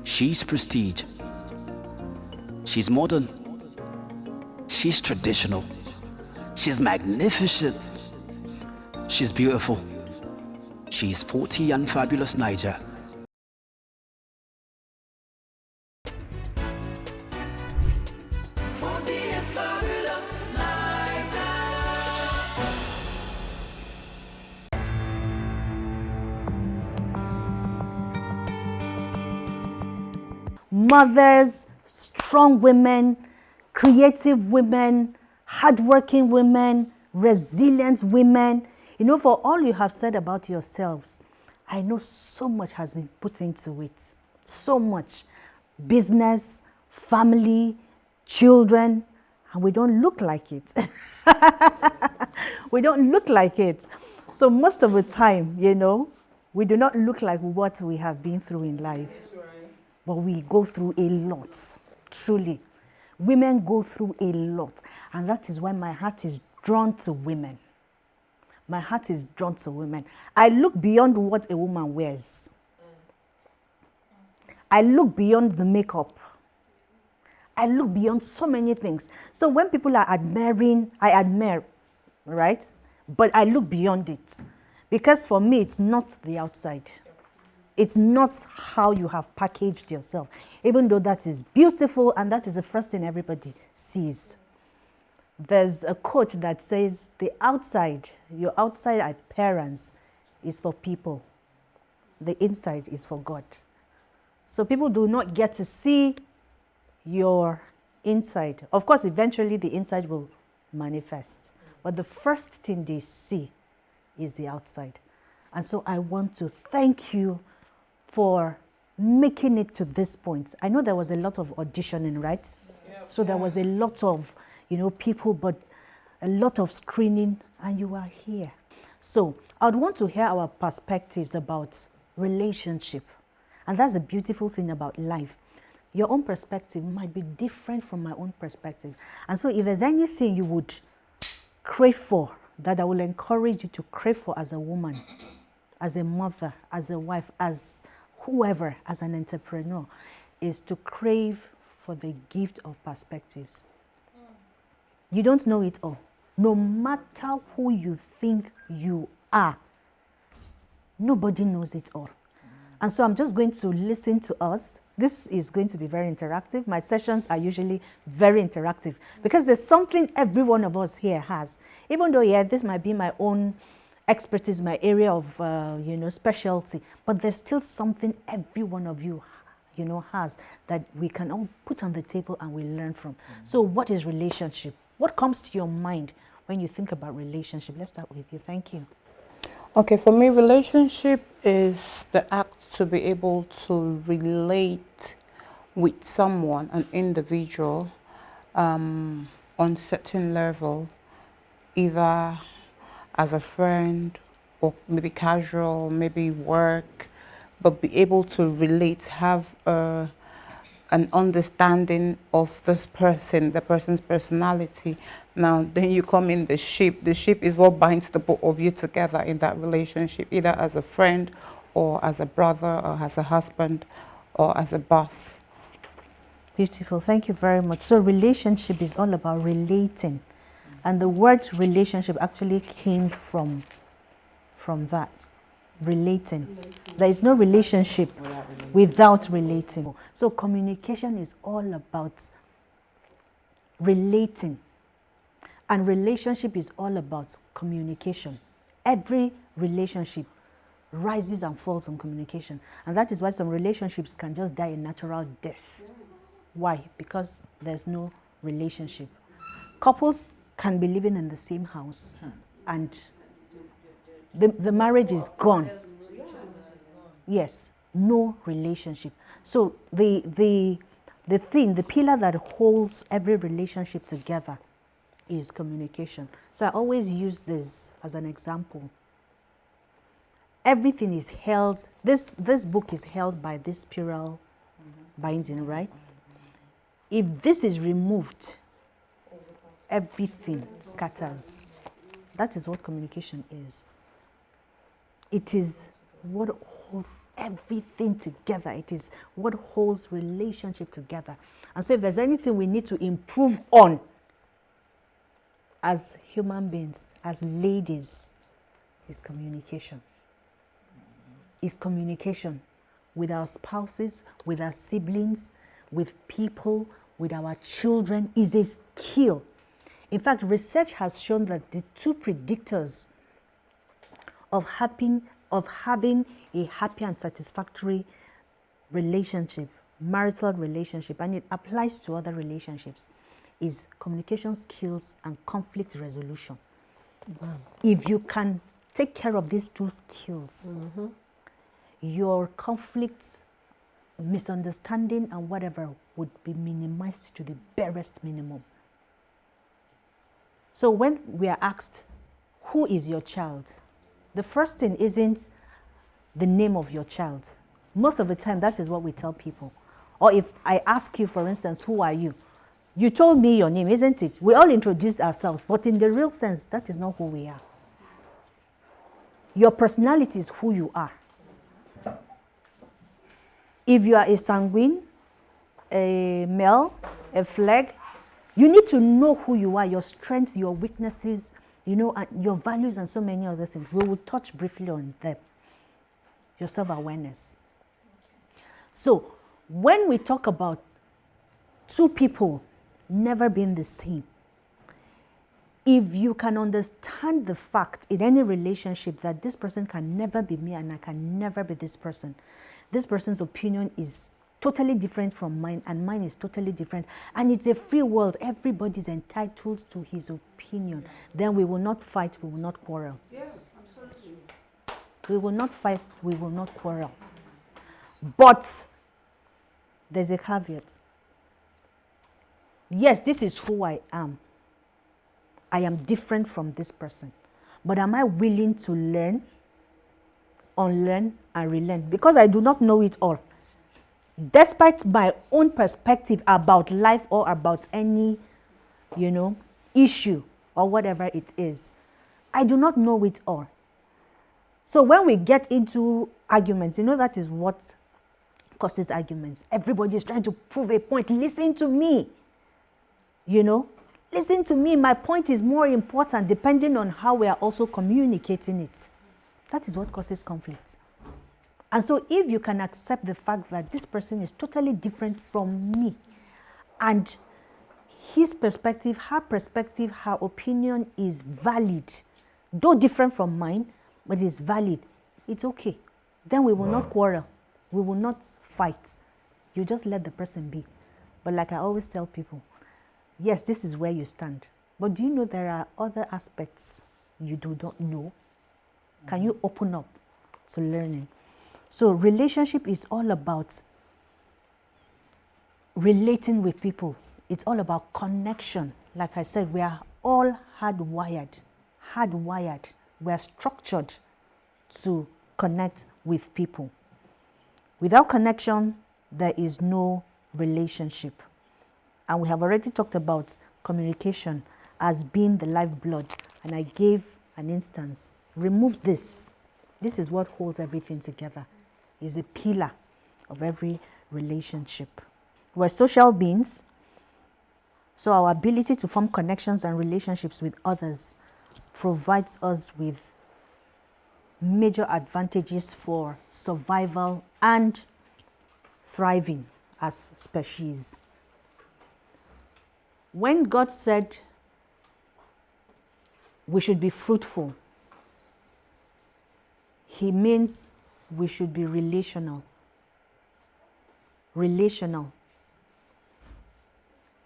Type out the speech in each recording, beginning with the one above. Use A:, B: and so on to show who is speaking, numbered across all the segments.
A: She's prestige. She's modern. She's traditional. She's magnificent. She's beautiful. She's 40 and fabulous Niger.
B: Mothers, strong women, creative women, hardworking women, resilient women. You know, for all you have said about yourselves, I know so much has been put into it. So much. Business, family, children, and we don't look like it. We don't look like it. So most of the time, you know, we do not look like what we have been through in life. But we go through a lot, truly. Women go through a lot. And that is why my heart is drawn to women. My heart is drawn to women. I look beyond what a woman wears. I look beyond the makeup. I look beyond so many things. So when people are admiring, I admire, right? But I look beyond it. Because for me, it's not the outside. It's not how you have packaged yourself, even though that is beautiful and that is the first thing everybody sees. There's a quote that says, the outside, your outside appearance is for people. The inside is for God. So people do not get to see your inside. Of course, eventually the inside will manifest. But the first thing they see is the outside. And so I want to thank you for making it to this point. I know there was a lot of auditioning, right? Yep. So there was a lot of, you know, people, but a lot of screening, and you are here. So I'd want to hear our perspectives about relationship. And that's the beautiful thing about life. Your own perspective might be different from my own perspective. And so if there's anything you would crave for, that I will encourage you to crave for as a woman, as a mother, as a wife, as whoever, as an entrepreneur, is to crave for the gift of perspectives. You don't know it all. No matter who you think you are, nobody knows it all. And so I'm just going to listen to us. This is going to be very interactive. My sessions are usually very interactive because there's something every one of us here has. Even though, yeah, this might be my own expertise, my area of, you know, specialty, but there's still something every one of you, you know, has that we can all put on the table and we learn from. So what is relationship? What comes to your mind when you think about relationship? Let's start with you. Thank you.
C: Okay, for me, relationship is the act to be able to relate with someone, an individual, on certain level, either as a friend or maybe casual, maybe work, but be able to relate, have an understanding of this person, the person's personality. Now, then you come in the ship. The ship is what binds the both of you together in that relationship, either as a friend or as a brother or as a husband or as a boss.
B: Beautiful. Thank you very much. So relationship is all about relating. And the word relationship actually came from that, relating. There is no relationship without relating. So communication is all about relating. And relationship is all about communication. Every relationship rises and falls on communication. And that is why some relationships can just die a natural death. Why? Because there's no relationship. Couples can be living in the same house and the marriage is gone. Yes, no relationship. So the pillar that holds every relationship together is communication. So I always use this as an example. Everything is held, this book is held by this spiral binding, right? If this is removed, everything scatters. That is what communication is. It is what holds everything together. It is what holds relationship together. And so if there's anything we need to improve on as human beings, as ladies, is communication. Is communication with our spouses, with our siblings, with people, with our children is a skill. In fact, research has shown that the two predictors of having a happy and satisfactory relationship, marital relationship, and it applies to other relationships, is communication skills and conflict resolution. Wow. If you can take care of these two skills, your conflicts, misunderstanding, and whatever would be minimized to the barest minimum. So when we are asked, who is your child? The first thing isn't the name of your child. Most of the time, that is what we tell people. Or if I ask you, for instance, who are you? You told me your name, isn't it? We all introduced ourselves, but in the real sense, that is not who we are. Your personality is who you are. If you are a sanguine, a male, a flag, you need to know who you are, your strengths, your weaknesses, and your values, and so many other things. We will touch briefly on them. Your self-awareness. So, when we talk about two people never being the same, if you can understand the fact in any relationship that this person can never be me and I can never be this person's opinion is totally different from mine and mine is totally different, and it's a free world, everybody's entitled to his opinion, then we will not fight, we will not quarrel.
D: Yes, absolutely.
B: We will not fight, we will not quarrel. But there's a caveat. Yes, this is who I am. I am different from this person. But am I willing to learn, unlearn, and relearn? Because I do not know it all. Despite my own perspective about life or about any, issue or whatever it is, I do not know it all. So when we get into arguments, that is what causes arguments. Everybody is trying to prove a point. Listen to me. Listen to me. My point is more important depending on how we are also communicating it. That is what causes conflict. And so if you can accept the fact that this person is totally different from me, and his perspective, her opinion is valid, though different from mine, but it's valid, it's okay. Then we will not quarrel. We will not fight. You just let the person be. But like I always tell people, yes, this is where you stand. But do you know there are other aspects you do not know? Can you open up to learning? So relationship is all about relating with people. It's all about connection. Like I said, we are all hardwired. We are structured to connect with people. Without connection, there is no relationship. And we have already talked about communication as being the lifeblood. And I gave an instance. Remove this. This is what holds everything together. It's a pillar of every relationship. We're social beings, so our ability to form connections and relationships with others provides us with major advantages for survival and thriving as species. When God said we should be fruitful, He means we should be relational. Relational.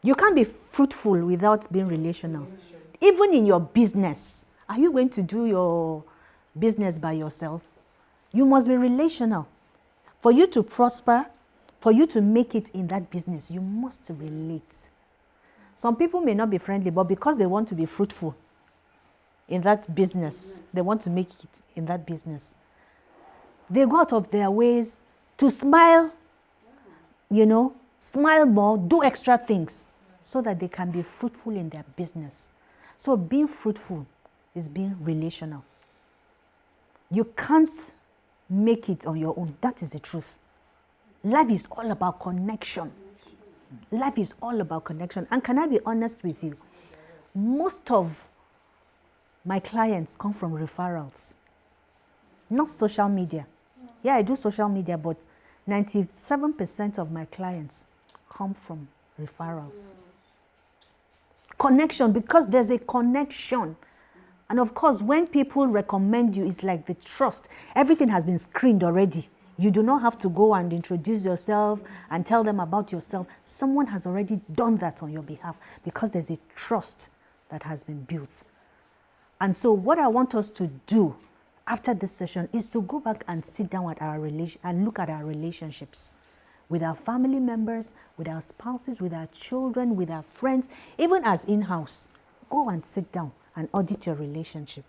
B: You can't be fruitful without being relational. Even in your business, are you going to do your business by yourself? You must be relational. For you to prosper, for you to make it in that business, you must relate. Some people may not be friendly, but because they want to be fruitful in that business, they want to make it in that business, they go out of their ways to smile, smile more, do extra things so that they can be fruitful in their business. So being fruitful is being relational. You can't make it on your own. That is the truth. Life is all about connection. Life is all about connection. And can I be honest with you? Most of my clients come from referrals, not social media. Yeah, I do social media, but 97% of my clients come from referrals. Connection, because there's a connection. And of course, when people recommend you, it's like the trust. Everything has been screened already. You do not have to go and introduce yourself and tell them about yourself. Someone has already done that on your behalf because there's a trust that has been built. And so what I want us to do after this session is to go back and sit down at our and look at our relationships with our family members, with our spouses, with our children, with our friends, even as in-house. Go and sit down and audit your relationship.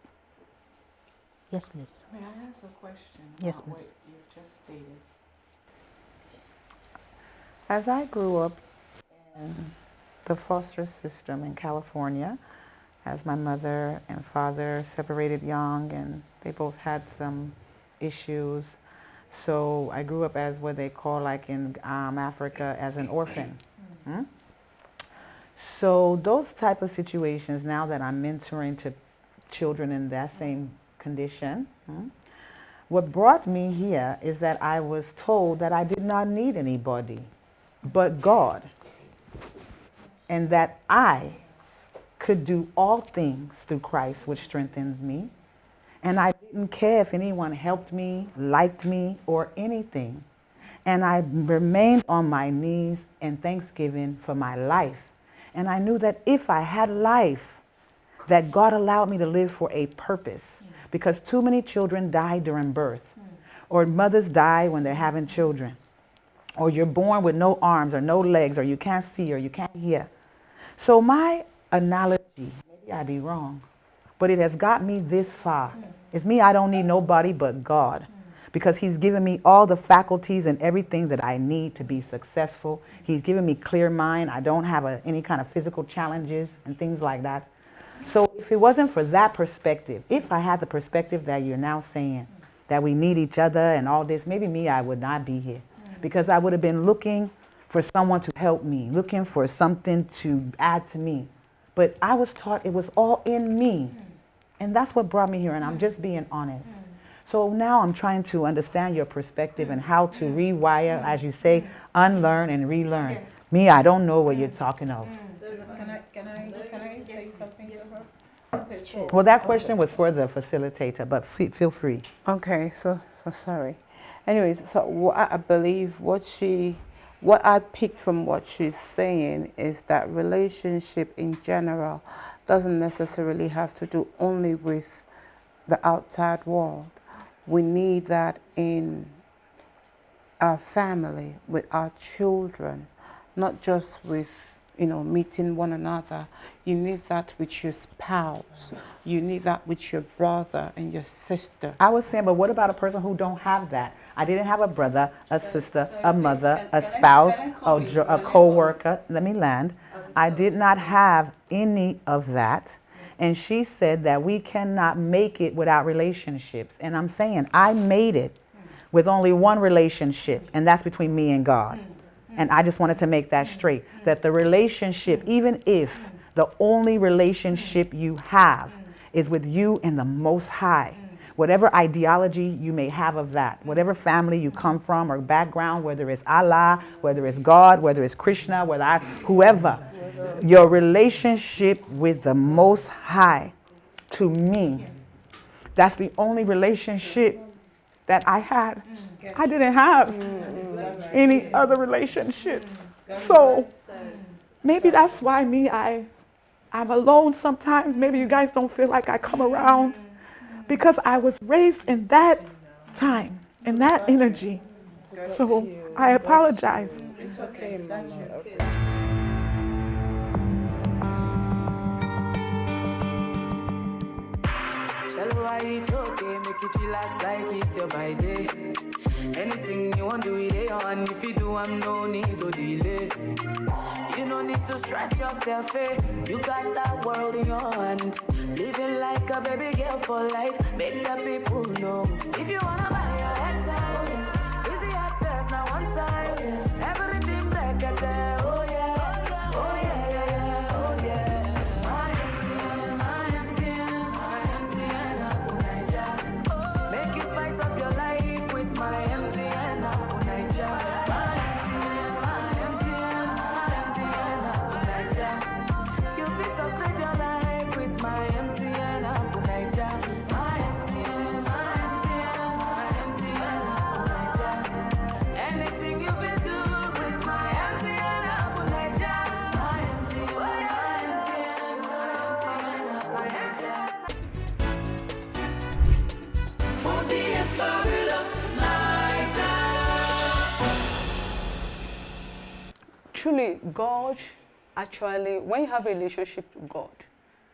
B: Yes, please.
C: May I ask a question?
B: Yes,
C: about
B: please.
C: what you just stated? As I grew up in the foster system in California, as my mother and father separated young and they both had some issues, so I grew up as what they call, like in Africa, as an orphan. So those type of situations, now that I'm mentoring to children in that same condition, what brought me here is that I was told that I did not need anybody but God, and that I could do all things through Christ, which strengthens me. And I didn't care if anyone helped me, liked me, or anything. And I remained on my knees in thanksgiving for my life. And I knew that if I had life, that God allowed me to live for a purpose. Because too many children die during birth, or mothers die when they're having children, or you're born with no arms or no legs, or you can't see or you can't hear. So my analogy, maybe I'd be wrong, but it has got me this far. It's me, I don't need nobody but God, because he's given me all the faculties and everything that I need to be successful. He's given me clear mind. I don't have any kind of physical challenges and things like that. So if it wasn't for that perspective, if I had the perspective that you're now saying, that we need each other and all this, maybe me, I would not be here, because I would have been looking for someone to help me, looking for something to add to me. But I was taught it was all in me. And that's what brought me here, and I'm just being honest. So now I'm trying to understand your perspective and how to rewire, as you say, unlearn and relearn. Me, I don't know what you're talking of.
D: Can I say something first?
C: Well, that question was for the facilitator, but feel free.
D: Okay, so sorry. Anyways, so what I believe what I picked from what she's saying is that relationship in general doesn't necessarily have to do only with the outside world. We need that in our family, with our children, not just with, meeting one another. You need that with your spouse. You need that with your brother and your sister.
C: I was saying, but what about a person who don't have that? I didn't have a brother, a sister, a mother, a spouse, a co-worker. Let me land. I did not have any of that. And she said that we cannot make it without relationships. And I'm saying I made it with only one relationship, and that's between me and God. And I just wanted to make that straight, that the relationship, even if the only relationship you have is with you and the Most High, whatever ideology you may have of that, whatever family you come from or background, whether it's Allah, whether it's God, whether it's Krishna, whoever, your relationship with the Most High, to me, that's the only relationship that I had. I didn't have any other relationships. So maybe that's why I'm alone sometimes. Maybe you guys don't feel like I come around, because I was raised in that time, in that energy. So I apologize.
D: It's okay, Mama.
E: Tell why it's okay, make it relax like it's your by day. Anything you want to do it on, if you do, I'm no need to delay. You no need to stress yourself, eh? You got that world in your hand. Living like a baby girl for life, make the people know. If you wanna buy your head time. Everything break at there. Oh yeah, oh yeah, yeah, yeah, oh yeah. My MTN, my MTN, Abu Naija. Make you spice up your life with my MTN, Abu Naija. My MTN, Abu Naija. You fit upgrade your life with my MTN, Abu Naija. My MTN, Abu Naija. Anything you fit do with my MTN, Abu Naija. My MTN, Abu Naija. Funky and fabulous Naija.
F: Truly, God, actually, when you have a relationship with God,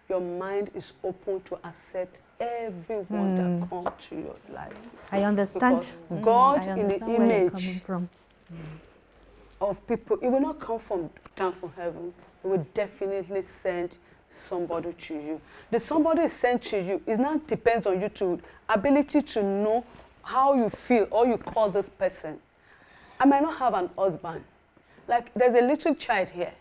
F: your mind is open to accept everyone that comes to your life.
B: I understand.
F: Because God,
B: I
F: in the
B: understand where you're coming
F: image
B: from.
F: of people, it will not come down from heaven. It will definitely send somebody to you. The somebody is sent to you. It not depends on you to ability to know how you feel or you call this person. I might not have an husband. Like there's a little child here.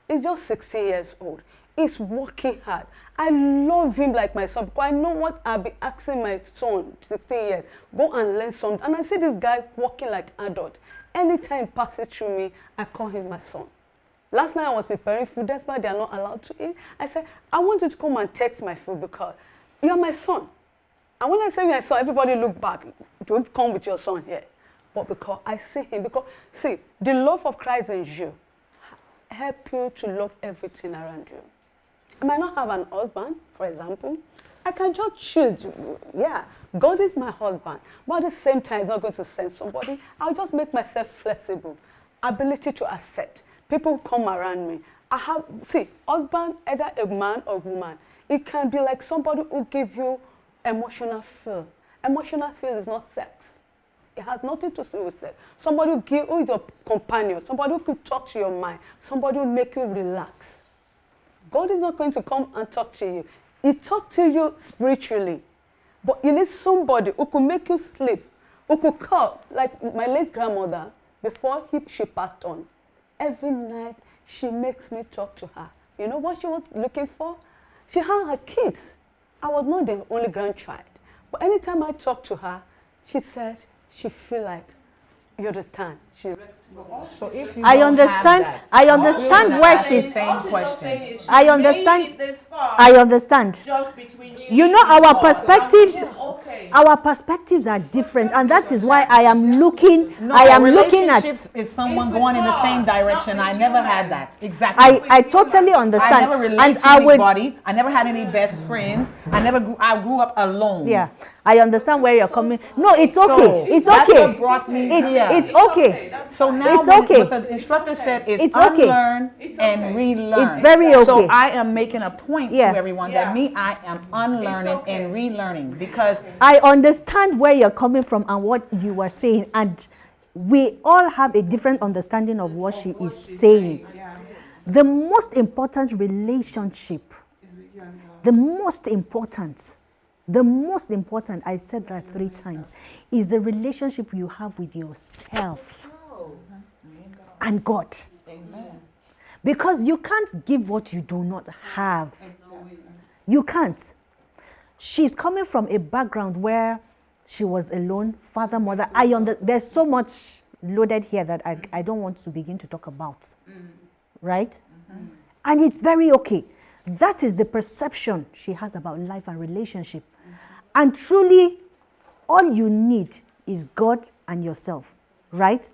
F: He's just 16 years old. He's working hard. I love him like my son because I know what I'll be asking my son, 16 years, go and learn something. And I see this guy working like adult. Anytime he passes through me, I call him my son. Last night I was preparing food. That's why they are not allowed to eat. I said, I want you to come and taste my food because you're my son. And when I say my son, everybody look back. Don't come with your son here. But because I see him, because see, the love of Christ in you help you to love everything around you. I might not have an husband, for example. I can just choose, yeah, God is my husband. But at the same time, I'm not going to send somebody. I'll just make myself flexible. Ability to accept. People come around me. I have, see, husband, either a man or woman, it can be like somebody who give you emotional feel. Emotional feel is not sex. It has nothing to do with sex. Somebody who is your companion, somebody who could talk to your mind, somebody who make you relax. God is not going to come and talk to you. He talks to you spiritually. But you need somebody who could make you sleep, who could call, like my late grandmother, before she passed on. Every night, she makes me talk to her. You know what she was looking for? She had her kids. I was not the only grandchild. But anytime I talk to her, she said she feel like you understand.
C: So if you
B: I
C: don't
B: understand.
C: have that,
B: I understand
C: you're
B: where
C: gonna
B: she's.
C: ask the same question.
B: I understand. I understand.
G: Just between
B: You know, our perspectives.
G: okay.
B: Our perspectives are different, and that is why I am looking.
H: No,
B: I
H: a
B: am looking at.
H: relationship is someone going in the same direction. I never had that. Exactly.
B: I totally understand.
H: I never related
B: and
H: to
B: I would.
H: anybody. I never had any best friends. I grew up alone.
B: Yeah, I understand where you're coming. No, it's okay.
H: So,
B: it's
H: that's
B: okay.
H: what brought me
B: It's
H: here.
B: it's okay.
H: So now
B: It's okay.
H: what the instructor said is
B: It's okay.
H: unlearn and relearn.
B: It's very
H: So
B: okay.
H: I am making a point
B: Yeah.
H: to everyone that I am unlearning and relearning because
B: I understand where you're coming from and what you were saying, and we all have a different understanding of what she is saying. The most important relationship, the most important, I said that 3 times, is the relationship you have with yourself and God. Because you can't give what you do not have. You can't. She's coming from a background where she was alone, father, mother. There's so much loaded here that I don't want to begin to talk about. Right? And it's very okay. That is the perception she has about life and relationship. And truly, all you need is God and yourself. Right?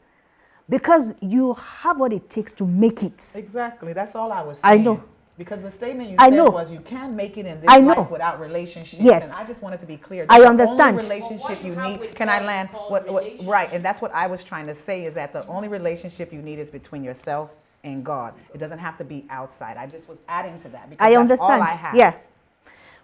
B: Because you have what it takes to make it.
H: exactly that's all I was saying.
B: I know.
H: Because the statement you
B: I
H: said
B: know.
H: was you can't make it in this
B: I know.
H: life without relationships.
B: Yes.
H: And I just wanted to be clear.
B: I
H: That's
B: understand.
H: The only relationship you need. Can I land? Right. And that's what I was trying to say is that the only relationship you need is between yourself and God. It doesn't have to be outside. I just was adding to that because
B: I
H: that's
B: understand.
H: all I have.
B: Yeah.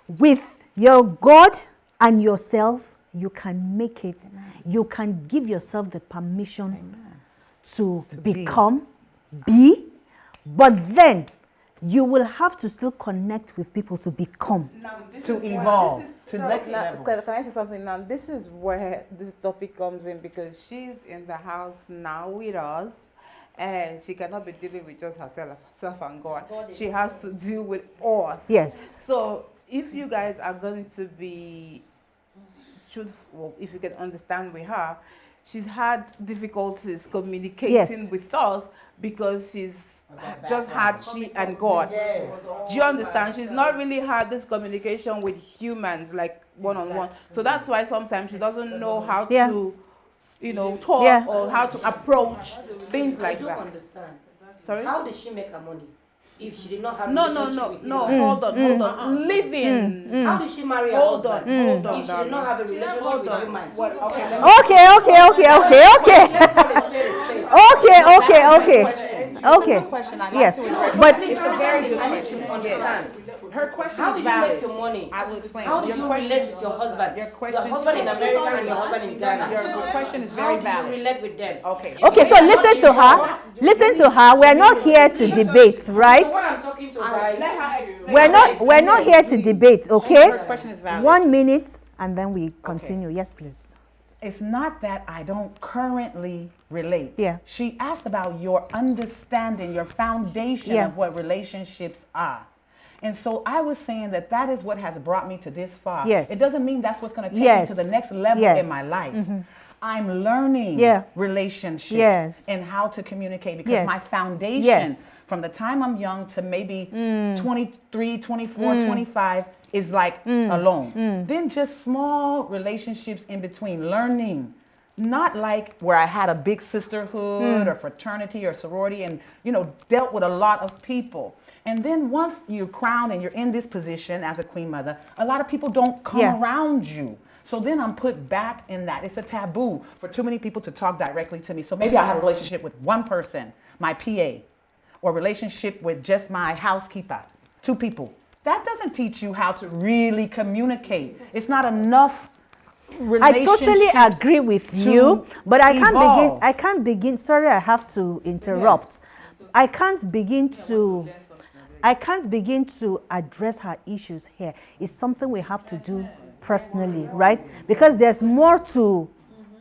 B: With your God and yourself, you can make it. You can give yourself the permission to become, be, but then you will have to still connect with people to become.
H: To evolve to the next
C: Now,
H: level.
C: can I say something now? This is where this topic comes in because she's in the house now with us and she cannot be dealing with just herself and God. She has to deal with us.
B: Yes.
C: So if you guys are going to be truthful, if you can understand with her, she's had difficulties communicating with us because she's just had she and God. Do you understand? She's not really had this communication with humans like one-on-one. So that's why sometimes she doesn't know how to, you know, talk or how to approach things like that.
G: I don't understand.
C: Sorry?
G: How did she make her money if she did not have
C: No,
G: relationship with you?
C: hold on. Living.
G: How did she marry her
C: Hold
G: husband
C: on, hold on,
G: if she did not have a relationship
C: Hold
G: with
C: on.
G: humans?
C: What? Okay, let me-
B: Okay.
H: Question I
B: Yes.
H: like to address.
B: But
H: It's a very good
G: I need
H: question.
G: to understand.
H: Her question
G: How
H: is
G: did you
H: valid.
G: make your money?
H: I will explain.
G: How did
H: Your
G: you
H: question-
G: relate with your husband?
H: Your question-
G: Your husband in America and your husband in Ghana.
H: Your question is
G: How
H: very
G: do you
H: valid.
G: relate with them?
H: Okay.
B: Okay, so listen to her. Listen to her. We're not here to debate,
G: So
B: right?
G: what I'm talking to guys,
B: We're not here to debate,
H: Her
B: okay?
H: question is valid.
B: 1 minute and then we continue. Yes, please.
H: It's not that I don't currently relate.
B: Yeah.
H: She asked about your understanding, your foundation
B: Yeah.
H: of what relationships are. And so I was saying that that is what has brought me to this far.
B: Yes.
H: It doesn't mean that's what's going to take
B: Yes.
H: me to the next level
B: Yes.
H: in my life. I'm learning
B: Yeah.
H: relationships
B: Yes.
H: and how to communicate because
B: Yes.
H: my foundation
B: Yes.
H: from the time I'm young to maybe 23, 24, 25 is like alone. Then just small relationships in between, learning. Not like where I had a big sisterhood or fraternity or sorority and, you know, dealt with a lot of people. And then once you're crowned and you're in this position as a queen mother, a lot of people don't come
B: Yeah.
H: around you. So then I'm put back in that. It's a taboo for too many people to talk directly to me. So maybe I have a relationship with one person, my PA, or relationship with just my housekeeper, 2 people. That doesn't teach you how to really communicate. It's not enough
B: I totally agree with you, but I
H: evolve.
B: can't begin. Sorry, I have to interrupt. I can't begin to address her issues here. It's something we have to do personally, right? Because there's more to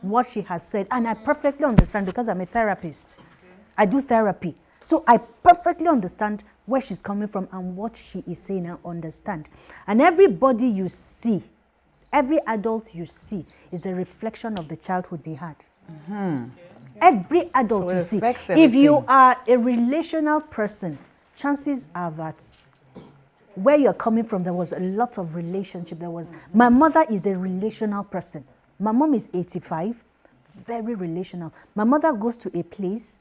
B: what she has said, and I perfectly understand because I'm a therapist. I do therapy. So I perfectly understand where she's coming from and what she is saying and understand. And everybody you see, every adult you see is a reflection of the childhood they had. Every adult
H: So it
B: you see.
H: affects
B: If you
H: everything.
B: are a relational person, chances are that where you're coming from, there was a lot of relationship. My mother is a relational person. My mom is 85, very relational. My mother goes to a place,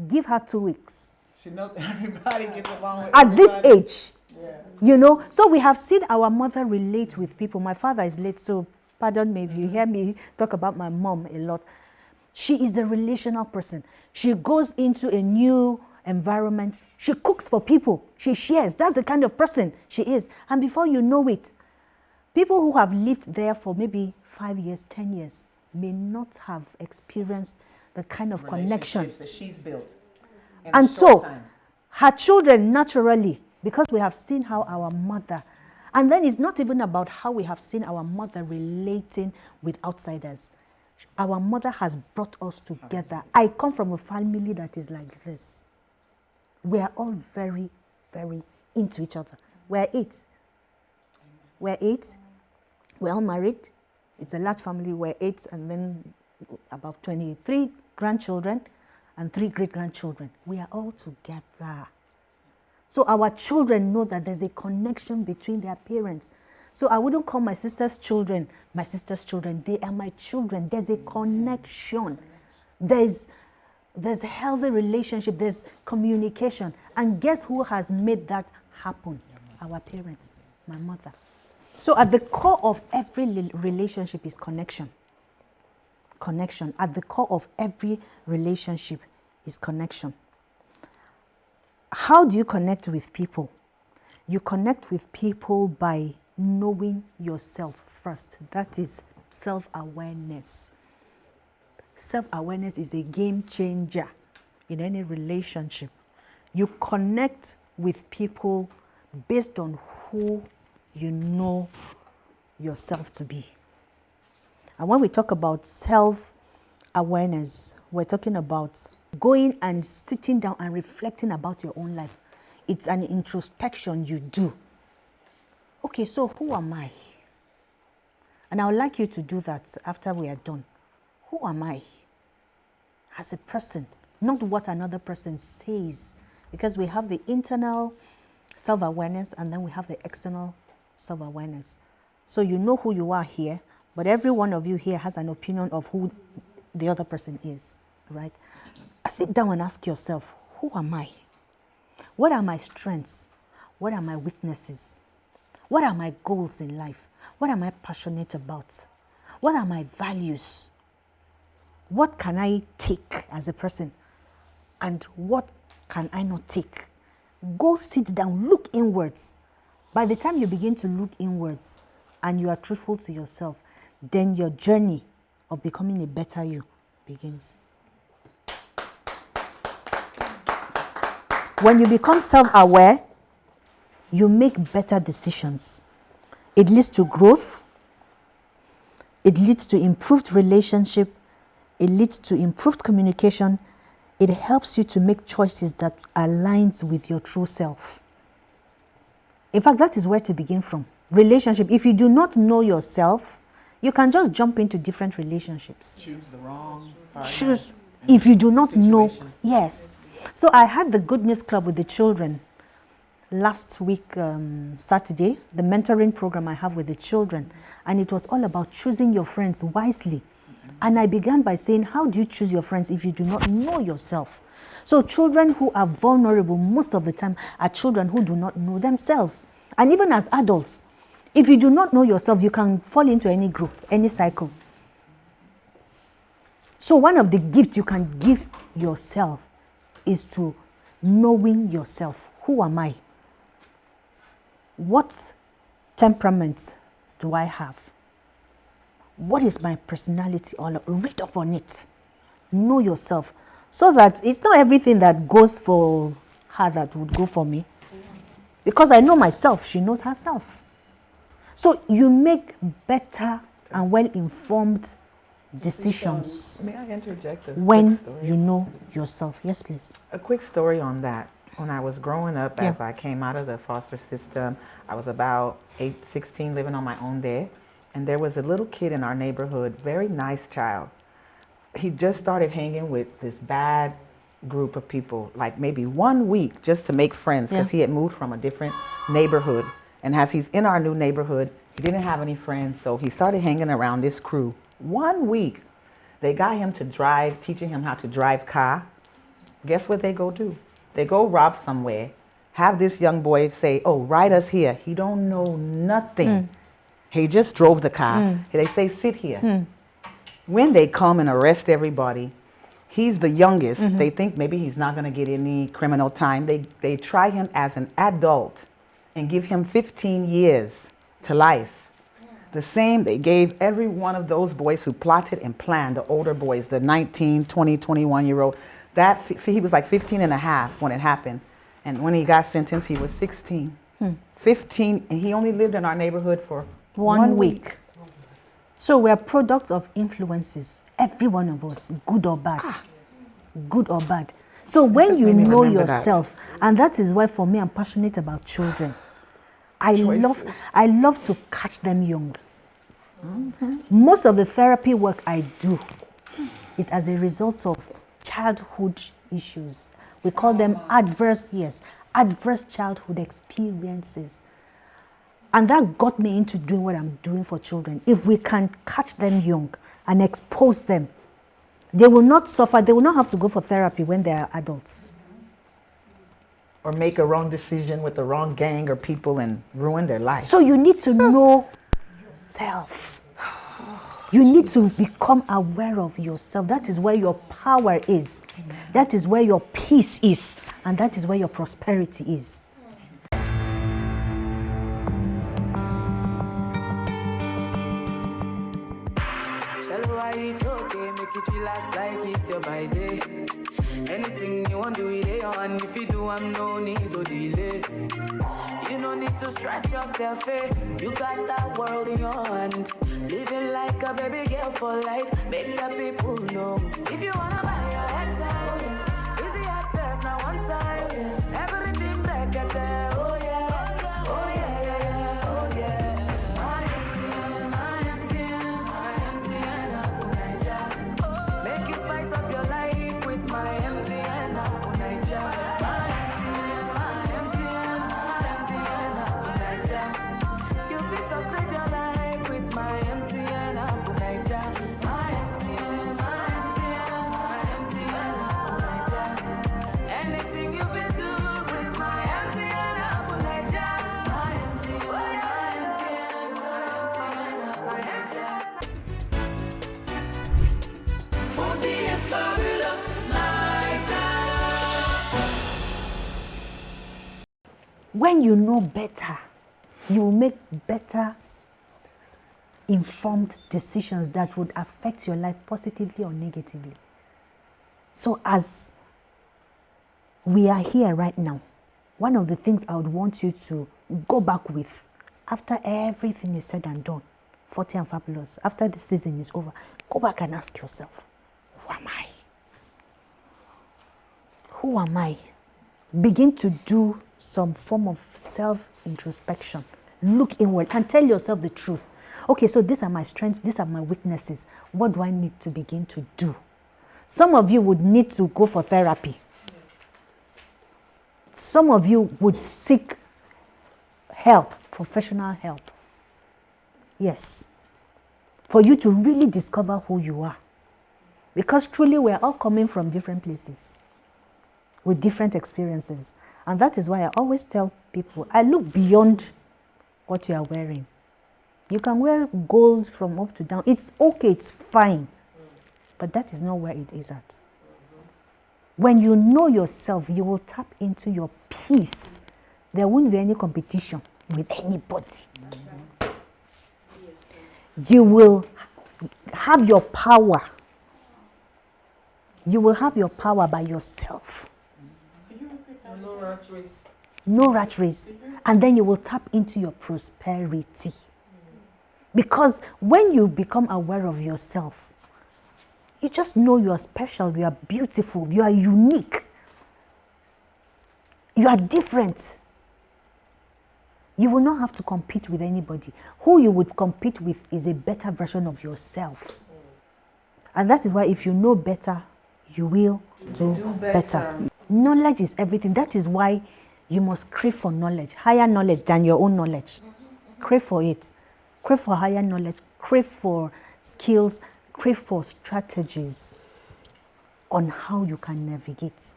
B: give her 2 weeks.
H: She knows everybody gets along with
B: At this age, you know, so we have seen our mother relate with people. My father is late, so pardon me if you hear me talk about my mom a lot. She is a relational person. She goes into a new environment. She cooks for people. She shares. That's the kind of person she is. And before you know it, people who have lived there for maybe 5 years, 10 years may not have experienced the kind of connection.
H: relationships that she's built. in
B: And
H: a short
B: so,
H: time.
B: her children naturally, because we have seen how our mother, and then it's not even about how we have seen our mother relating with outsiders. Our mother has brought us together. I come from a family that is like this. We are all very, very into each other. We're 8. We're 8. We're all married. It's a large family. We're 8 and then about 23 grandchildren and 3 great-grandchildren. We are all together. So our children know that there's a connection between their parents. So I wouldn't call my sister's children my sister's children. They are my children. There's a connection. There's a healthy relationship. There's communication. And guess who has made that happen? Our parents, my mother. So at the core of every relationship is connection. Connection. At the core of every relationship is connection. How do you connect with people? You connect with people by knowing yourself first. That is self-awareness. Self-awareness is a game changer in any relationship. You connect with people based on who you know yourself to be. And when we talk about self-awareness, we're talking about going and sitting down and reflecting about your own life. It's an introspection you do. Okay, so who am I? And I would like you to do that after we are done. Who am I as a person? Not what another person says. Because we have the internal self-awareness and then we have the external self-awareness. So you know who you are here, but every one of you here has an opinion of who the other person is, right? Sit down and ask yourself, who am I? What are my strengths? What are my weaknesses? What are my goals in life? What am I passionate about? What are my values? What can I take as a person? And what can I not take? Go sit down, look inwards. By the time you begin to look inwards and you are truthful to yourself, then your journey of becoming a better you begins. When you become self-aware, you make better decisions. It leads to growth. It leads to improved relationship. It leads to improved communication. It helps you to make choices that aligns with your true self. In fact, that is where to begin from. Relationship. If you do not know yourself, you can just jump into different relationships.
H: Choose the wrong partner.
B: Choose. If you do not know,
H: Situations.
B: yes. So I had the Good News Club with the children last week, Saturday, the mentoring program I have with the children. And it was all about choosing your friends wisely. And I began by saying, how do you choose your friends if you do not know yourself? So children who are vulnerable most of the time are children who do not know themselves. And even as adults, if you do not know yourself, you can fall into any group, any cycle. So one of the gifts you can give yourself is to knowing yourself. Who am I? What temperament do I have? What is my personality all about? Read up on it. Know yourself. So that it's not everything that goes for her that would go for me. Because I know myself, she knows herself. So you make better and well-informed decisions
I: May I interject
B: when
I: quick story?
B: you know yourself. Yes, please.
I: A quick story on that. When I was growing up,
B: Yeah.
I: as I came out of the foster system, I was about 16, living on my own there. And there was a little kid in our neighborhood, very nice child. He just started hanging with this bad group of people, like maybe 1 week just to make friends, because
B: Yeah.
I: he had moved from a different neighborhood. And as he's in our new neighborhood, he didn't have any friends, so he started hanging around this crew. 1 week, they got him to drive, teaching him how to drive car. Guess what they go do? They go rob somewhere, have this young boy say, oh, ride us here. He don't know nothing. He just drove the car. They say, sit here. When they come and arrest everybody, he's the youngest. They think maybe he's not going to get any criminal time. They try him as an adult and give him 15 years to life. The same they gave every one of those boys who plotted and planned, the older boys, the 19, 20, 21-year-old. He was like 15 and a half when it happened. And when he got sentenced, he was 16. 15, and he only lived in our neighborhood for
B: 1 week. So we're products of influences, every one of us, good or bad. Good or bad. So when you
I: made me
B: know
I: remember that.
B: yourself, and that is why for me I'm passionate about children. I love to catch them young. Most of the therapy work I do is as a result of childhood issues. We call them adverse childhood experiences. And that got me into doing what I'm doing for children. If we can catch them young and expose them, they will not suffer. They will not have to go for therapy when they are adults.
I: or make a wrong decision with the wrong gang or people and ruin their life.
B: So you need to know yourself. You need to become aware of yourself. That is where your power is. That is where your peace is. And that is where your prosperity is.
E: Shallow, why it's okay, make it relax like it's your by day. Anything you want to do it on. If you do, I'm no need to delay. You no need to stress yourself, eh? You got that world in your hand. Living like a baby girl for life. Make the people know. If you wanna buy your head time, easy access now one time. Everything break it there. Oh yeah, oh yeah, yeah, yeah, oh yeah. My MTN, Apple Niger. Make you spice up your life with my MTN, Apple Niger. My MTN, Apple Niger. You fit upgrade your life with my MTN, Apple Niger. My MTN, Apple Niger. Anything you fit do with my MTN, Apple Niger. My MTN, Apple Niger. Funky and fabulous Niger.
B: When you know better, you will make better informed decisions that would affect your life positively or negatively. So as we are here right now, one of the things I would want you to go back with after everything is said and done, 40 and fabulous, after the season is over, go back and ask yourself, who am I? Who am I? Begin to do some form of self-introspection. Look inward and tell yourself the truth. Okay, so these are my strengths, these are my weaknesses. What do I need to begin to do? Some of you would need to go for therapy. Some of you would seek help, professional help. Yes. For you to really discover who you are. Because truly we're all coming from different places with different experiences. And that is why I always tell people, I look beyond what you are wearing. You can wear gold from up to down. It's okay, it's fine. But that is not where it is at. When you know yourself, you will tap into your peace. There won't be any competition with anybody. You will have your power. You will have your power by yourself.
G: No rat race.
B: No rat race. And then you will tap into your prosperity. Because when you become aware of yourself, you just know you are special, you are beautiful, you are unique. You are different. You will not have to compete with anybody. Who you would compete with is a better version of yourself. And that is why if you know better, you will do better. Knowledge is everything. That is why you must crave for knowledge, higher knowledge than your own knowledge. Crave for it. Crave for higher knowledge. Crave for skills. Crave for strategies on how you can navigate.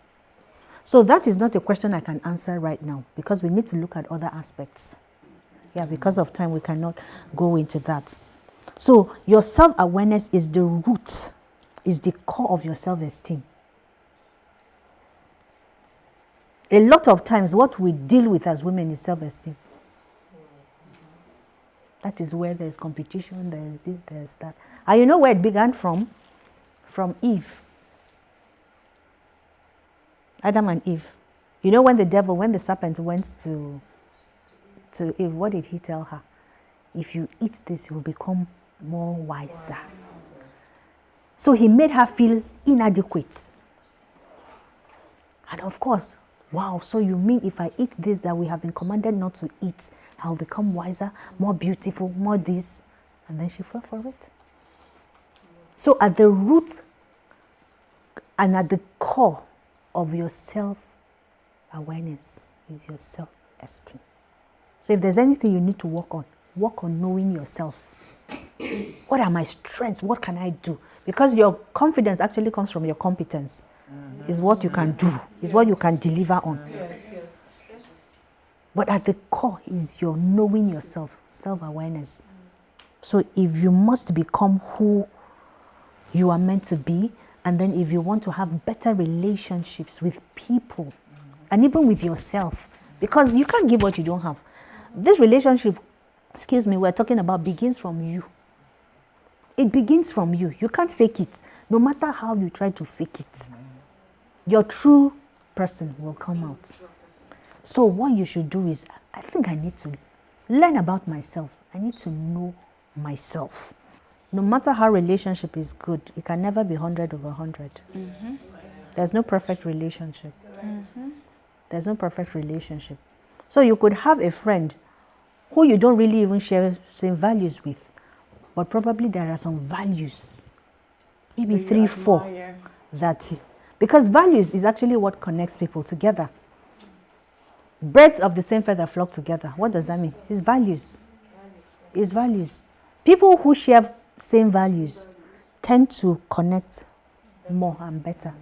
B: So that is not a question I can answer right now because we need to look at other aspects. Yeah, because of time, we cannot go into that. So your self-awareness is the root, is the core of your self-esteem. A lot of times, what we deal with as women is self-esteem. That is where there's competition, there's this, there's that. And you know where it began from? From Eve. Adam and Eve. You know when the serpent went to Eve, what did he tell her? If you eat this, you will become more wiser. So he made her feel inadequate. And of course, wow, so you mean if I eat this that we have been commanded not to eat, I'll become wiser, more beautiful, more this. And then she fell for it. So at the root and at the core of your self-awareness is your self-esteem. So if there's anything you need to work on knowing yourself. What are my strengths? What can I do? Because your confidence actually comes from your competence. Is what you can do, is what you can deliver on. But at the core is your knowing yourself, self-awareness. So if you must become who you are meant to be, and then if you want to have better relationships with people, and even with yourself, because you can't give what you don't have. This relationship, we're talking about begins from you. It begins from you. You can't fake it. No matter how you try to fake it, your true person will come out. So what you should do is, I think I need to learn about myself. I need to know myself. No matter how relationship is good, it can never be 100 over 100. There's no perfect relationship. There's no perfect relationship. So you could have a friend who you don't really even share same values with, but probably there are some values, maybe 3, 4, that, because values is actually what connects people together. Birds of the same feather flock together. What does that mean? It's values. It's values. People who share same values tend to connect more and better.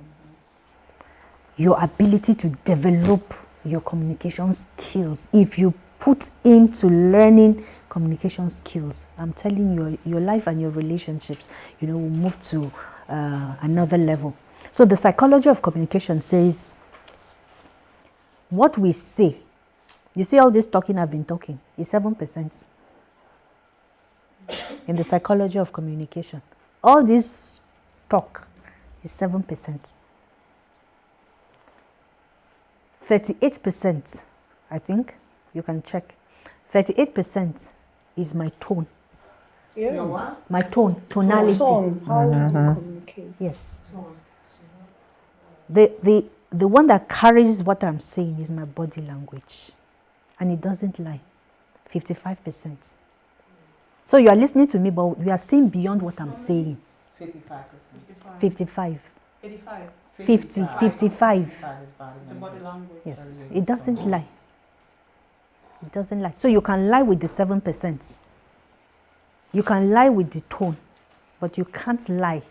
B: Your ability to develop your communication skills, if you put into learning communication skills, I'm telling you, your life and your relationships, will move to another level. So the psychology of communication says, what we say, you see all this talking I've been talking, is 7%. In the psychology of communication, all this talk is 7%. 38%, I think, you can check. 38% is my tone.
G: Yeah. What?
B: My tonality.
G: Tone. How you communicate.
B: Yes. The one that carries what I'm saying is my body language. And it doesn't lie. 55%. So you are listening to me, but you are seeing beyond what I'm saying.
I: 55%.
B: 55.
G: 85.
B: 50, 55.
G: The body language.
B: Yes, it doesn't lie. It doesn't lie. So you can lie with the 7%. You can lie with the tone, but you can't lie.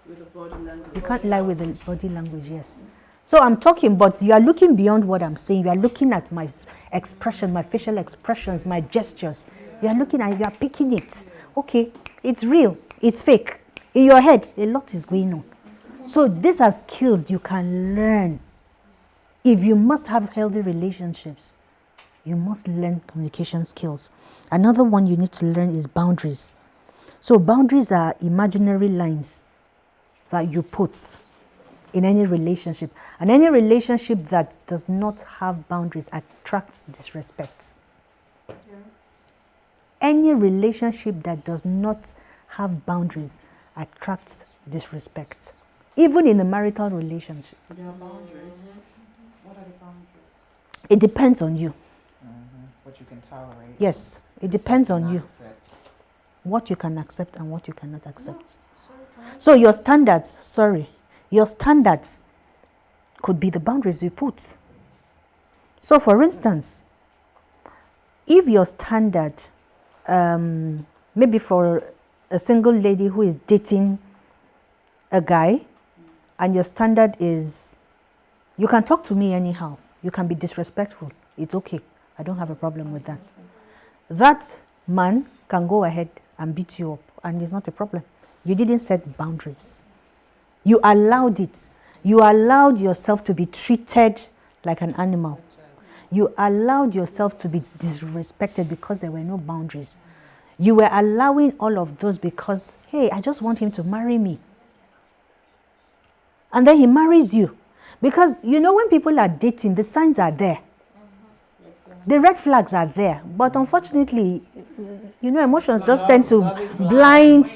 G: With the body language.
B: You can't lie with the body language, yes. So I'm talking, but you are looking beyond what I'm saying. You are looking at my expression, my facial expressions, my gestures. You are looking at, you are picking it. Okay, it's real, it's fake. In your head, a lot is going on. So these are skills you can learn. If you must have healthy relationships, you must learn communication skills. Another one you need to learn is boundaries. So boundaries are imaginary lines that you put in any relationship. And any relationship that does not have boundaries attracts disrespect. Yeah. Any relationship that does not have boundaries attracts disrespect. Even in a marital relationship.
G: There are boundaries. What are the boundaries?
B: It depends on you.
I: What you can tolerate.
B: Yes, it depends on you. What you can accept and what you cannot accept. So your standards, your standards could be the boundaries you put. So for instance, if your standard, maybe for a single lady who is dating a guy, and your standard is, you can talk to me anyhow, you can be disrespectful, it's okay, I don't have a problem with that. That man can go ahead and beat you up, and it's not a problem. You didn't set boundaries. You allowed it. You allowed yourself to be treated like an animal. You allowed yourself to be disrespected because there were no boundaries. You were allowing all of those because, hey, I just want him to marry me. And then he marries you. Because, when people are dating, the signs are there. The red flags are there. But unfortunately, emotions just tend to blind.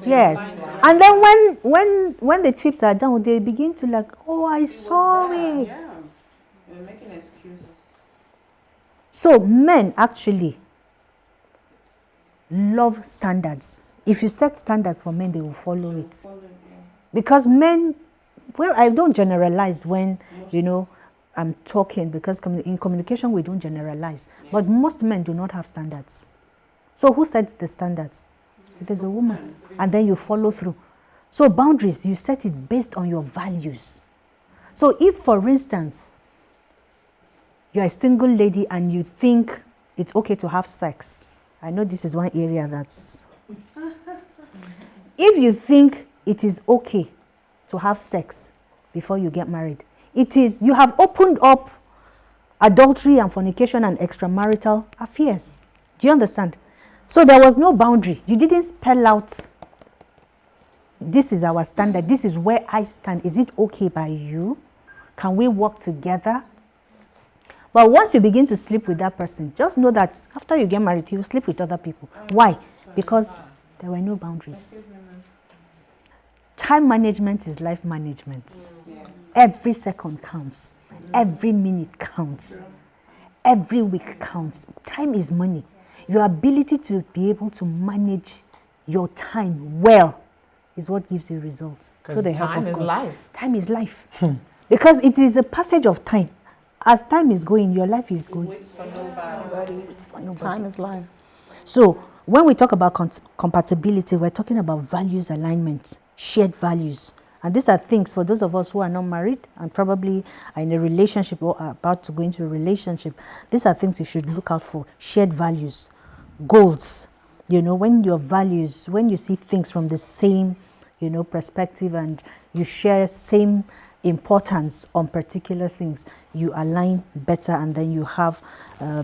B: Yes. And then when the chips are down, they begin to like, oh, I saw it.
G: Yeah. You're making excuses.
B: So men actually love standards. If you set standards for men, they will follow it. Because men, well, I don't generalize when, I'm talking, because in communication we don't generalize. But most men do not have standards. So who sets the standards? It is a woman. And then you follow through. So boundaries, you set it based on your values. So if, for instance, you're a single lady and you think it's okay to have sex, I know this is one area that's... If you think it is okay to have sex before you get married, you have opened up adultery and fornication and extramarital affairs. Do you understand? So there was no boundary. You didn't spell out this is our standard. This is where I stand. Is it okay by you? Can we work together? But once you begin to sleep with that person, just know that after you get married, you will sleep with other people. Why? Because there were no boundaries. Time management is life management. Every second counts. Every minute counts. Every week counts. Time is money. Your ability to be able to manage your time well is what gives you results.
I: Because time is life.
B: Time is life. Because it is a passage of time. As time is going, your life is going.
G: Waits for nobody.
B: It's for nobody.
C: Time is life.
B: So when we talk about compatibility, we're talking about values alignment, shared values. And these are things for those of us who are not married and probably are in a relationship or are about to go into a relationship. These are things you should look out for. Shared values, goals. You know, when your values, when you see things from the same, you know, perspective and you share same importance on particular things, you align better and then you have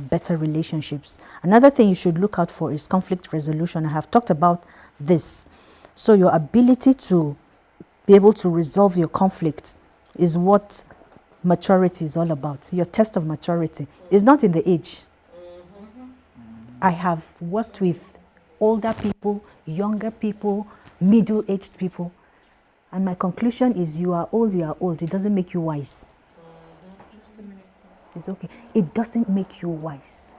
B: better relationships. Another thing you should look out for is conflict resolution. I have talked about this. So your ability to be able to resolve your conflict is what maturity is all about. Your test of maturity is not in the age. I have worked with older people, younger people, middle-aged people. And my conclusion is you are old, you are old. It doesn't make you wise. It's okay. It doesn't make you wise.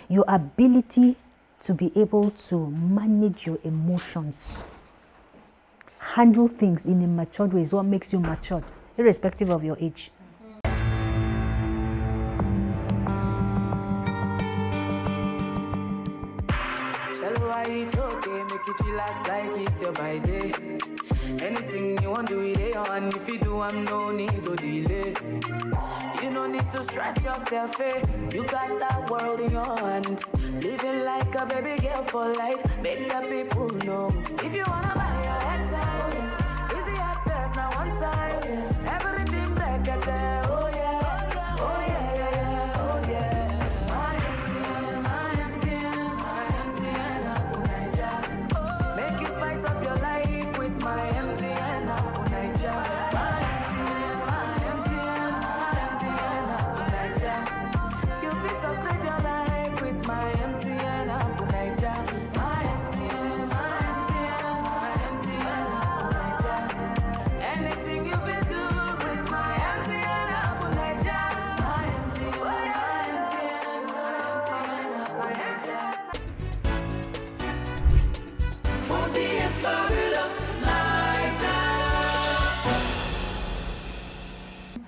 B: Your ability to be able to manage your emotions, handle things in a matured way is what makes you matured, irrespective of your age.
E: It's okay, make it relax like it's your by day. Anything you want to do it on. If you do, I'm no need to delay. You no need to stress yourself, eh? You got that world in your hand. Living like a baby girl for life. Make the people know. If you wanna buy your head time, easy access now one time. Everything break it there, oh yeah, oh yeah, yeah, yeah, oh yeah. Make you spice up your life with my MTN Apple Niger. My MTN Apple Niger. You fit upgrade your life with my MTN Apple Niger. My MTN Apple Niger. Anything you fit do with my MTN Apple Niger. My MTN Apple Niger.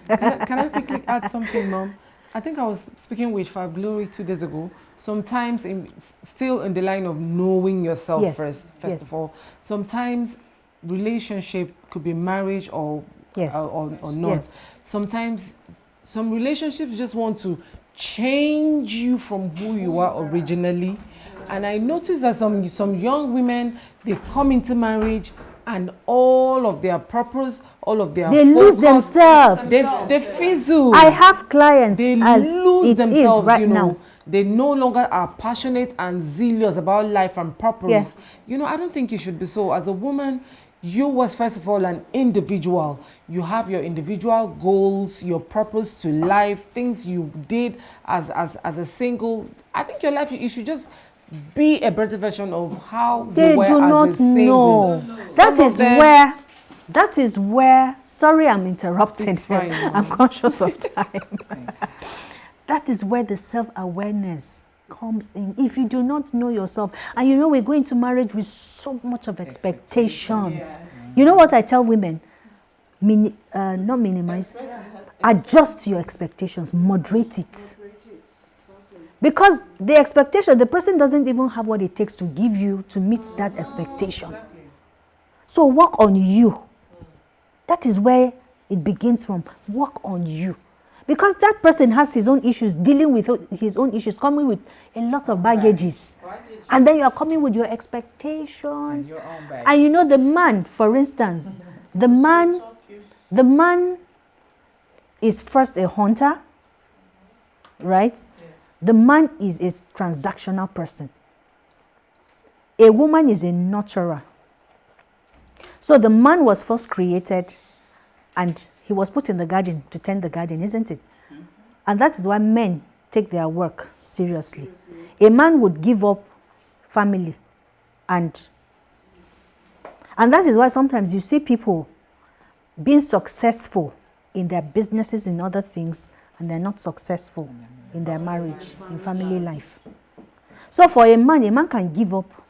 J: Can I quickly add something, Mom? I think I was speaking with Fab Glory 2 days ago. Sometimes, still in the line of knowing yourself first of all. Sometimes relationship could be marriage or not.
B: Yes.
J: Sometimes some relationships just want to change you from who you are originally. And I noticed that some young women, they come into marriage and all of their purpose, all of their
B: they
J: focus,
B: lose themselves.
J: They fizzle.
B: I have clients
J: They
B: as
J: lose
B: it
J: themselves,
B: is right
J: you know.
B: now.
J: They no longer are passionate and zealous about life and purpose.
B: Yeah.
J: You know, I don't think you should be so. As a woman, you was first of all an individual. You have your individual goals, your purpose to life, things you did as a single. I think your life, you should just be a better version of how
B: They
J: you were
B: do
J: as
B: not
J: a single.
B: know.
J: That
B: is where, sorry I'm interrupting.
J: It's fine,
B: I'm conscious of time. That is where the self-awareness comes in. If you do not know yourself, and you know we're going to marriage with so much of expectations. You know what I tell women? Not minimize, adjust your expectations, moderate it. Because the expectation, the person doesn't even have what it takes to give you to meet that expectation. So work on you. That is where it begins from. Work on you. Because that person has his own issues, dealing with his own issues, coming with a lot of baggages. And then you are coming with your expectations. And you know the man, for instance, the man is first a hunter, right? The man is a transactional person. A woman is a nurturer. So the man was first created and he was put in the garden to tend the garden, isn't it? And that is why men take their work seriously. A man would give up family and that is why sometimes you see people being successful in their businesses, in other things, and they're not successful in their marriage, in family life. So for a man can give up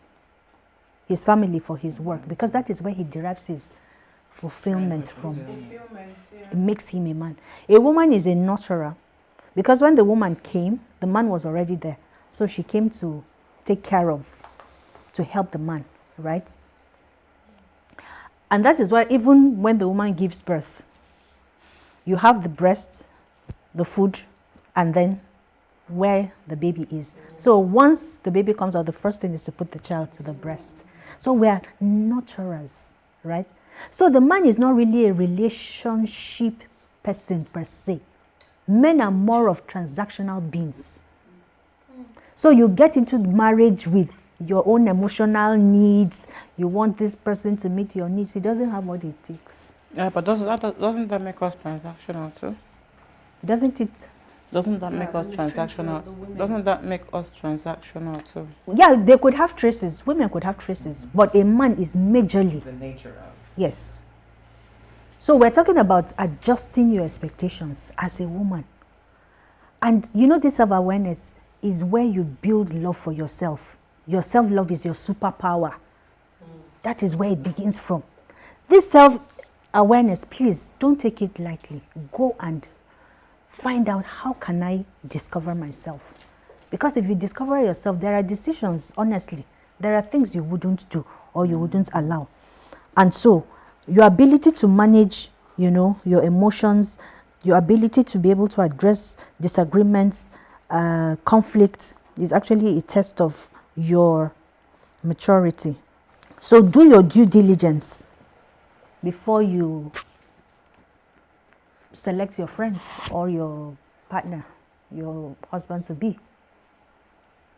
B: his family for his work because that is where he derives his fulfillment from. It makes him a man. A woman is a nurturer because when the woman came, the man was already there. So she came to take care of, to help the man, right? And that is why even when the woman gives birth, you have the breast, the food, and then where the baby is. So once the baby comes out, the first thing is to put the child to the breast. So we are nurturers, right? So the man is not really a relationship person per se. Men are more of transactional beings. So you get into marriage with your own emotional needs. You want this person to meet your needs. He doesn't have what it takes.
C: Yeah, but doesn't that make us transactional too?
B: Doesn't it?
C: Doesn't that make us transactional? Doesn't that make us transactional too?
B: Yeah, they could have traces. Women could have traces. But a man is majorly.
I: The nature of.
B: Yes. So we're talking about adjusting your expectations as a woman. And you know, this self-awareness is where you build love for yourself. Your self-love is your superpower. That is where it begins from. This self-awareness, please don't take it lightly. Go and find out, how can I discover myself? Because if you discover yourself, there are decisions, honestly. There are things you wouldn't do or you wouldn't allow. And so your ability to manage, you know, your emotions, your ability to be able to address disagreements, conflict is actually a test of your maturity. So do your due diligence before you select your friends or your partner, your husband to be.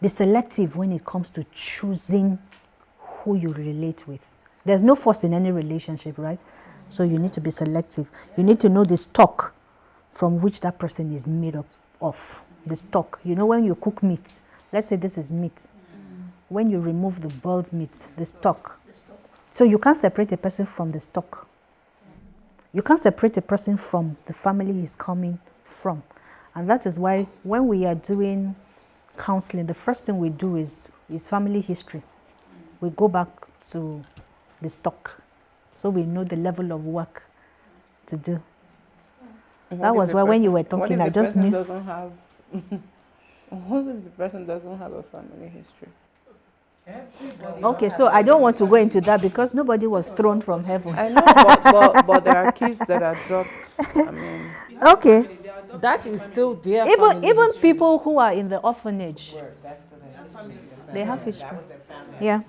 B: Be selective when it comes to choosing who you relate with. There's no force in any relationship, right? So you need to be selective. You need to know the stock from which that person is made up of. The stock. You know, when you cook meat, let's say this is meat. When you remove the boiled meat, the stock. So you can't separate a person from the stock. You can't separate a person from the family he's coming from. And that is why when we are doing counseling, the first thing we do is family history. We go back to the stock, so we know the level of work to do. That was why when you were talking, I just knew.
C: What if the person doesn't have a family history?
B: Okay, so I don't want to go into that because nobody was thrown from heaven.
C: I know, but there are kids that are dropped. I mean,
B: okay.
J: That is still there.
B: Even people who are in the orphanage, they have history. Yeah.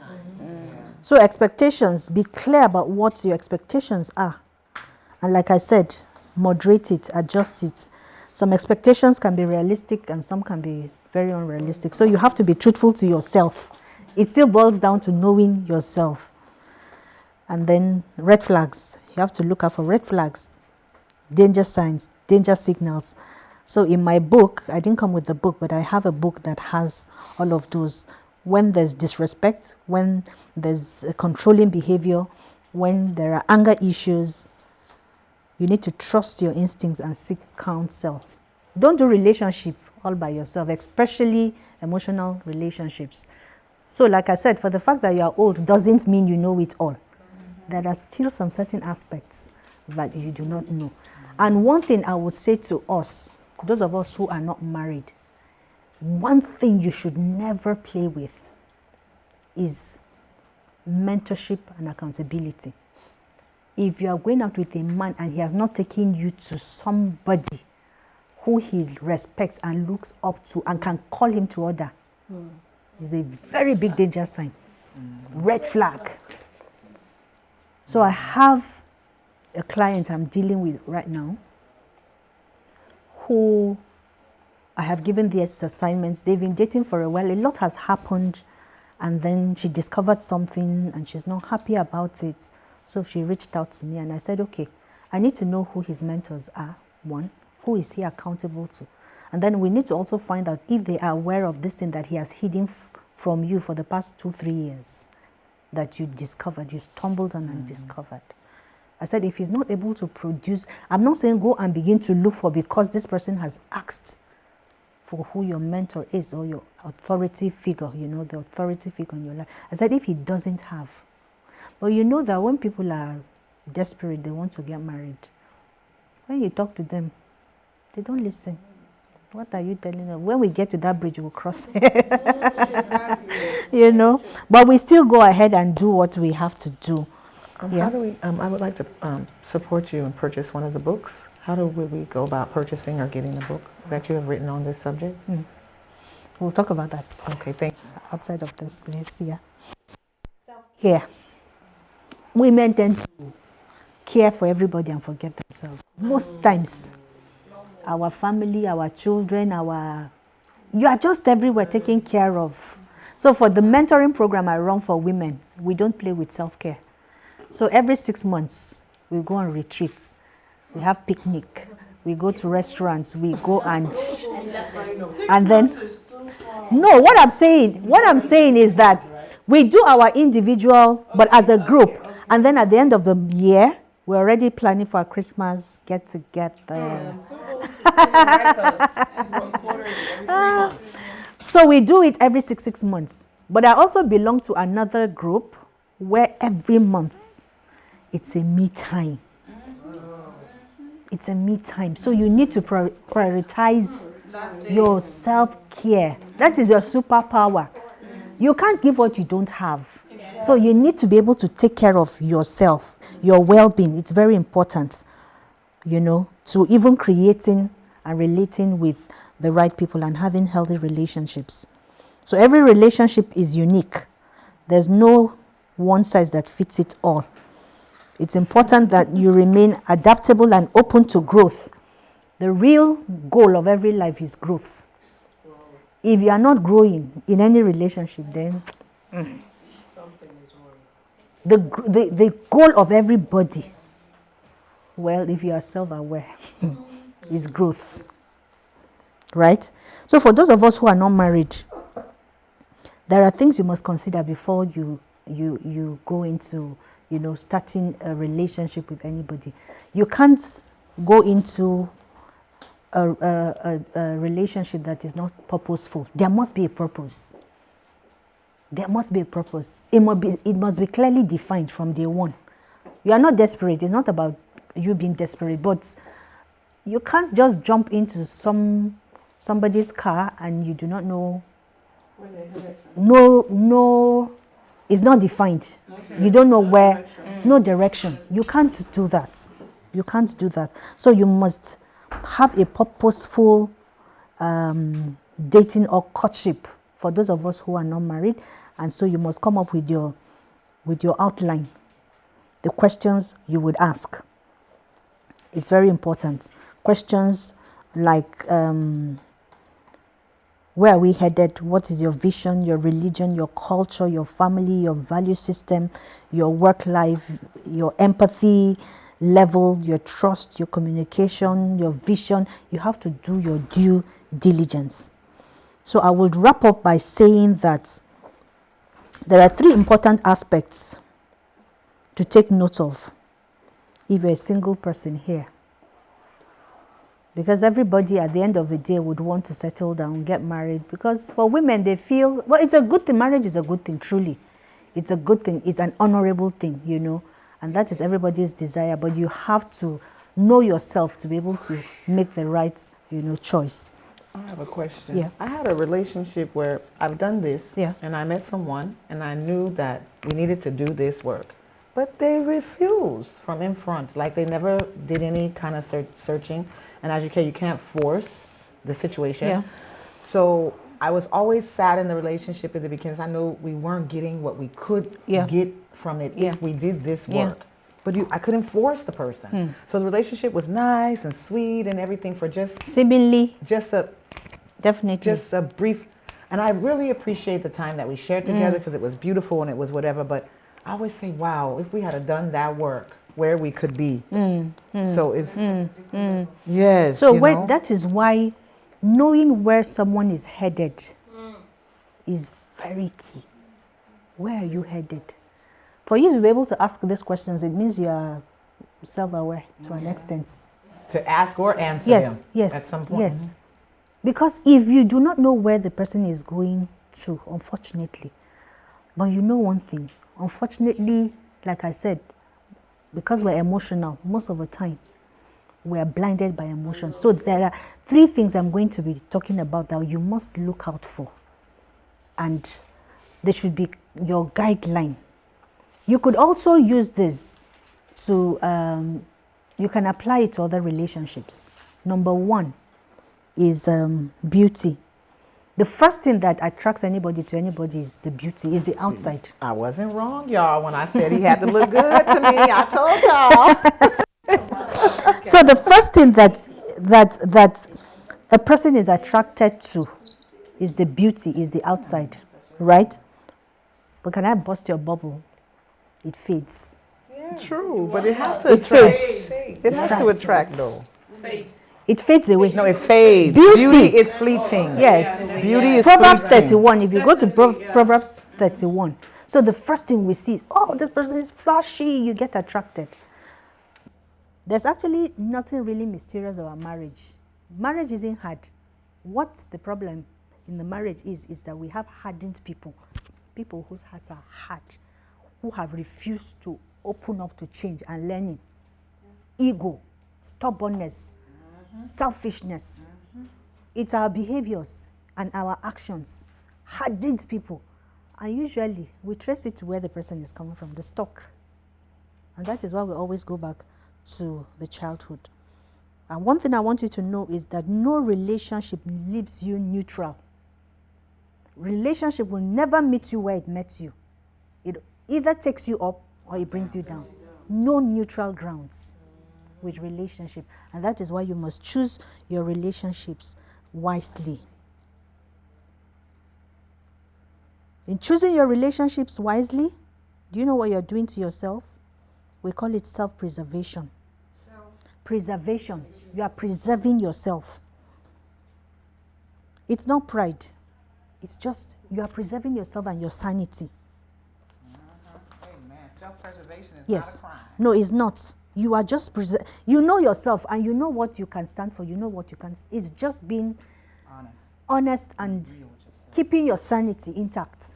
B: So expectations, be clear about what your expectations are. And like I said, moderate it, adjust it. Some expectations can be realistic and some can be very unrealistic. So you have to be truthful to yourself. It still boils down to knowing yourself. And then red flags. You have to look out for red flags, danger signs, danger signals. So in my book, I didn't come with the book, but I have a book that has all of those. When there's disrespect, when there's a controlling behavior, when there are anger issues, you need to trust your instincts and seek counsel. Don't do relationship all by yourself, especially emotional relationships. So like I said, for the fact that you are old doesn't mean you know it all. There are still some certain aspects that you do not know. And one thing I would say to us, those of us who are not married, one thing you should never play with is mentorship and accountability. If you are going out with a man and he has not taken you to somebody who he respects and looks up to and can call him to order, is a very big danger sign. Red flag. So I have a client I'm dealing with right now who I have given these assignments. They've been dating for a while. A lot has happened and then she discovered something and she's not happy about it. So she reached out to me and I said, okay, I need to know who his mentors are, one, who is he accountable to? And then we need to also find out if they are aware of this thing that he has hidden from you for the past 2-3 years that you discovered, you stumbled on and discovered. I said, if he's not able to produce, I'm not saying go and begin to look for because this person has asked for who your mentor is or your authority figure, you know, the authority figure in your life. I said, if he doesn't have, but you know that when people are desperate, they want to get married. When you talk to them, they don't listen. What are you telling them? When we get to that bridge, we'll cross. You know, but we still go ahead and do what we have to do.
I: How do we? I would like to support you and purchase one of the books. How do we go about purchasing or getting the book that you have written on this subject?
B: We'll talk about that.
I: Okay, thank you.
B: Outside of this place, yeah. Here, women tend to care for everybody and forget themselves. Most times, our family, our children, you are just everywhere taken care of. So for the mentoring program I run for women, we don't play with self-care. So every 6 months, we go on retreats. We have picnic. We go to restaurants. We go and then, no, what I'm saying is that we do our individual, but as a group. And then at the end of the year, we're already planning for a Christmas get together. So we do it every 6 months. But I also belong to another group where every month it's a me time. It's a me time. So you need to prioritize your self-care. That is your superpower. You can't give what you don't have. So you need to be able to take care of yourself, your well-being. It's very important, you know, to even creating and relating with the right people and having healthy relationships. So every relationship is unique. There's no one size that fits it all. It's important that you remain adaptable and open to growth. The real goal of every life is growth. If you are not growing in any relationship, then the goal of everybody, well, if you are self-aware, is growth. Right? So for those of us who are not married, there are things you must consider before you go into, you know, starting a relationship with anybody. You can't go into a relationship that is not purposeful. There must be a purpose. There must be a purpose. It must be clearly defined from day one. You are not desperate. It's not about you being desperate, but you can't just jump into somebody's car and you do not know. No, it's not defined. You don't know where. No direction. You can't do that. You can't do that. So you must have a purposeful dating or courtship for those of us who are not married. And so you must come up with your outline, the questions you would ask. It's very important. Questions like, where are we headed? What is your vision, your religion, your culture, your family, your value system, your work life, your empathy level, your trust, your communication, your vision? You have to do your due diligence. So I would wrap up by saying that there are 3 important aspects to take note of if you're a single person here. Because everybody at the end of the day would want to settle down, get married. Because for women, they feel, well, it's a good thing. Marriage is a good thing, truly. It's a good thing. It's an honorable thing, you know. And that is everybody's desire. But you have to know yourself to be able to make the right, you know, choice.
I: I have a question.
B: Yeah.
I: I had a relationship where I've done this,
B: Yeah.
I: and I met someone, and I knew that we needed to do this work. But they refused from in front. Like they never did any kind of searching. And as you can't force the situation.
B: Yeah.
I: So I was always sad in the relationship at the beginning. I know we weren't getting what we could
B: Yeah.
I: get from it
B: Yeah.
I: if we did this
B: Yeah.
I: work. But I couldn't force the person. So the relationship was nice and sweet and everything for
B: Seemingly,
I: just a brief. And I really appreciate the time that we shared together because it was beautiful and it was whatever. But I always say, wow, if we had done that work, where we could be. So it's, yes.
B: So that is why knowing where someone is headed is very key. Where are you headed? For you to be able to ask these questions, it means you are self-aware to an extent.
I: To ask or answer them at some point.
B: Yes. Because if you do not know where the person is going to, unfortunately, but you know one thing, unfortunately, like I said, because we're emotional, most of the time, we're blinded by emotions. So there are 3 things I'm going to be talking about that you must look out for. And they should be your guideline. You could also use this to, you can apply it to other relationships. Number 1 is beauty. The first thing that attracts anybody to anybody is the beauty, is the outside.
I: I wasn't wrong, y'all, when I said he had to look good to me. I told y'all.
B: So the first thing that a person is attracted to is the beauty, is the outside, right? But can I bust your bubble? It fades.
I: Yeah, true, but it has to attract. It has to attract, though.
B: It fades away.
I: No, it fades. Beauty is fleeting.
B: Yes.
I: Beauty is
B: Proverbs
I: fleeting.
B: 31. If you go to Proverbs 31, so the first thing we see, oh, this person is flashy, you get attracted. There's actually nothing really mysterious about marriage. Marriage isn't hard. What the problem in the marriage is that we have hardened people whose hearts are hard, who have refused to open up to change and learning. Ego, stubbornness, selfishness. It's our behaviors and our actions hardened people, and usually we trace it to where the person is coming from, the stock. And that is why we always go back to the childhood. And one thing I want you to know is that no relationship leaves you neutral. Relationship will never meet you where it met you. It either takes you up or it brings you down. No neutral grounds with relationship. And that is why you must choose your relationships wisely. In choosing your relationships wisely, do you know what you're doing to yourself? We call it self-preservation. Preservation. You are preserving yourself. It's not pride. It's just you are preserving yourself and your sanity.
I: Amen. Self-preservation is
B: Yes.
I: not a crime.
B: No, it's not. You are just you know yourself and you know what you can stand for. You know what you can. It's just being honest and keeping your sanity intact.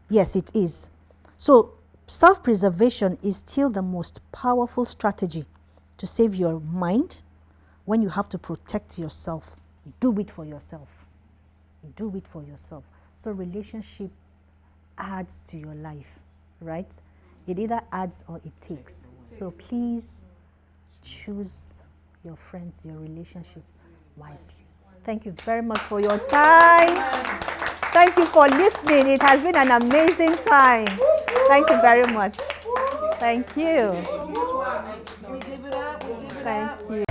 B: Yes, it is. So self-preservation is still the most powerful strategy to save your mind when you have to protect yourself. Do it for yourself. Do it for yourself. So relationship adds to your life, right? It either adds or it takes. So please choose your friends, your relationship wisely. Thank you very much for your time. Thank you for listening. It has been an amazing time. Thank you very much. Thank you. Thank you.